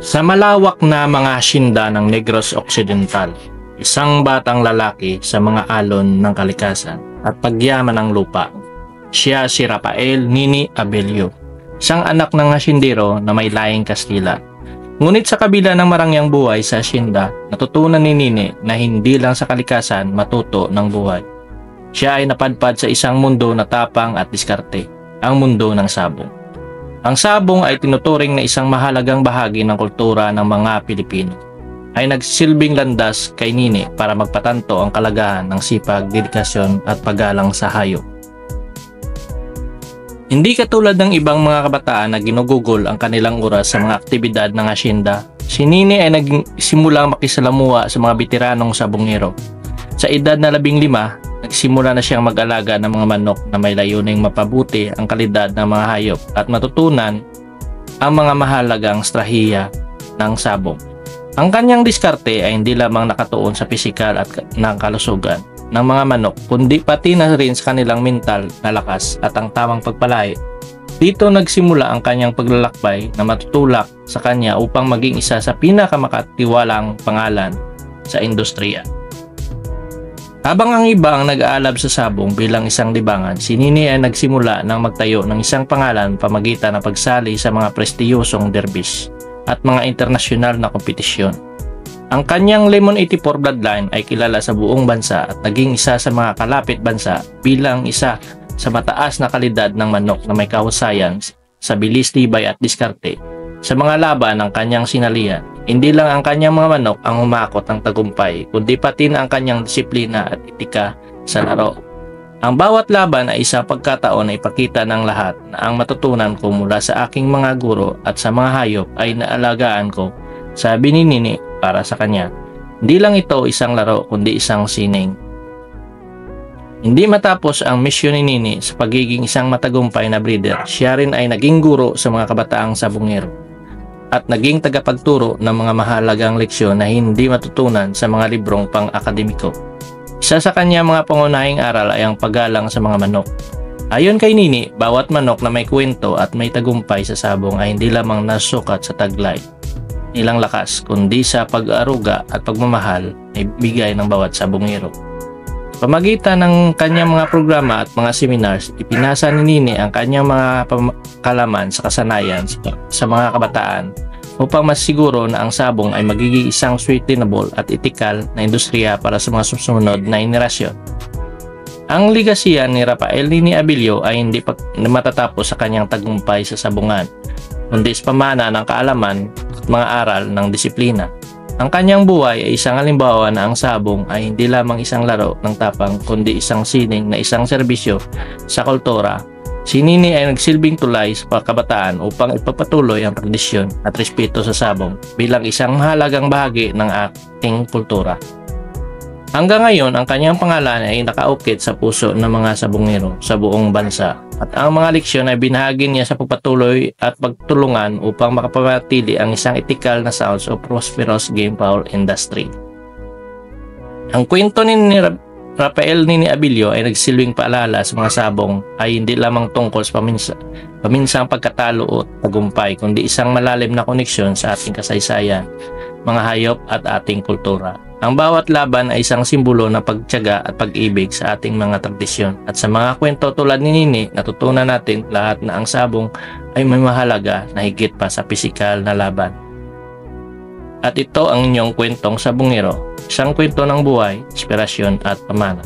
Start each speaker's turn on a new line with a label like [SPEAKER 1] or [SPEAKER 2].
[SPEAKER 1] Sa malawak na mga hasyenda ng Negros Occidental, isang batang lalaki sa mga alon ng kalikasan at pagyaman ng lupa. Siya si Rafael Nini Abelio, isang anak ng hasyendero na may laing Kastila. Ngunit sa kabila ng marangyang buhay sa hasyenda, natutunan ni Nini na hindi lang sa kalikasan matuto ng buhay. Siya ay napadpad sa isang mundo na tapang at diskarte, ang mundo ng sabong. Ang sabong ay tinuturing na isang mahalagang bahagi ng kultura ng mga Pilipino. Ay nagsilbing landas kay Nini para magpatanto ang kalagahan ng sipag, dedikasyon at paggalang sa hayop. Hindi katulad ng ibang mga kabataan na ginugugol ang kanilang oras sa mga aktibidad ng hasyenda, si Nini ay nagsimulang makisalamuha sa mga bitiranong sabongero. Sa edad na 15, nagsimula na siyang mag-alaga ng mga manok na may layuning mapabuti ang kalidad ng mga hayop at matutunan ang mga mahalagang stratehiya ng sabong. Ang kanyang diskarte ay hindi lamang nakatuon sa pisikal at ng kalusugan ng mga manok, kundi pati na rin sa kanilang mental na lakas at ang tamang pagpalay. Dito nagsimula ang kanyang paglalakbay na matutulak sa kanya upang maging isa sa pinakamakatiwalang pangalan sa industriya. Habang ang iba ang nag-aalab sa sabong bilang isang libangan, si Nini ay nagsimula ng magtayo ng isang pangalan pamagitan ng pagsali sa mga prestiyosong derbish at mga internasyonal na kompetisyon. Ang kanyang Lemon 84 bloodline ay kilala sa buong bansa at naging isa sa mga kalapit bansa bilang isa sa mataas na kalidad ng manok na may kahusayan sa bilis, tibay at diskarte. Sa mga laban ng kanyang sinalihan, hindi lang ang kanyang mga manok ang humakot ng tagumpay, kundi pati na ang kanyang disiplina at etika sa laro. Ang bawat laban ay isang pagkataon na ipakita ng lahat na ang matutunan ko mula sa aking mga guro at sa mga hayop ay naalagaan ko, sabi ni Nini para sa kanya. Hindi lang ito isang laro kundi isang sining. Hindi matapos ang misyon ni Nini sa pagiging isang matagumpay na breeder, siya rin ay naging guro sa mga kabataang sabongero at naging tagapagturo ng mga mahalagang leksyon na hindi matutunan sa mga librong pang-akademiko. Isa sa kanya mga pangunahing aral ay ang paggalang sa mga manok. Ayon kay Nini, bawat manok na may kwento at may tagumpay sa sabong ay hindi lamang nasukat sa taglay, nilang lakas, kundi sa pag-aaruga at pagmamahal na ibigay ng bawat sabongero. Pamagitan ng kanyang mga programa at mga seminars, ipinasa ni Nini ang kanyang mga kalaman sa kasanayan sa mga kabataan upang masiguro na ang sabong ay magiging isang sustainable at ethical na industriya para sa mga susunod na henerasyon. Ang ligasiyan ni Rafael Nini Abelio ay hindi matatapos sa kanyang tagumpay sa sabungan, kundi sa pamana ng kaalaman at mga aral ng disiplina. Ang kanyang buhay ay isang halimbawa na ang sabong ay hindi lamang isang laro ng tapang kundi isang sining na isang serbisyo sa kultura. Si Nini ay nagsilbing tulay sa kabataan upang ipagpatuloy ang tradisyon at respeto sa sabong bilang isang mahalagang bahagi ng ating kultura. Hanggang ngayon, ang kanyang pangalan ay nakaukit sa puso ng mga sabongero sa buong bansa at ang mga leksyon ay binahagi niya sa pagpatuloy at pagtulungan upang makapanatili ang isang ethical na sounds of prosperous game fowl industry. Ang kwento ni Rafael Nini Abelio ay nagsilbing paalala sa mga sabong ay hindi lamang tungkol sa paminsang pagkatalo o tagumpay, kundi isang malalim na koneksyon sa ating kasaysayan, mga hayop at ating kultura. Ang bawat laban ay isang simbolo ng pagtiyaga at pag-ibig sa ating mga tradisyon. At sa mga kwento tulad ni Nini, natutunan natin lahat na ang sabong ay may mahalaga na higit pa sa pisikal na laban. At ito ang inyong kwentong sabongero, isang kwento ng buhay, inspirasyon at pamana.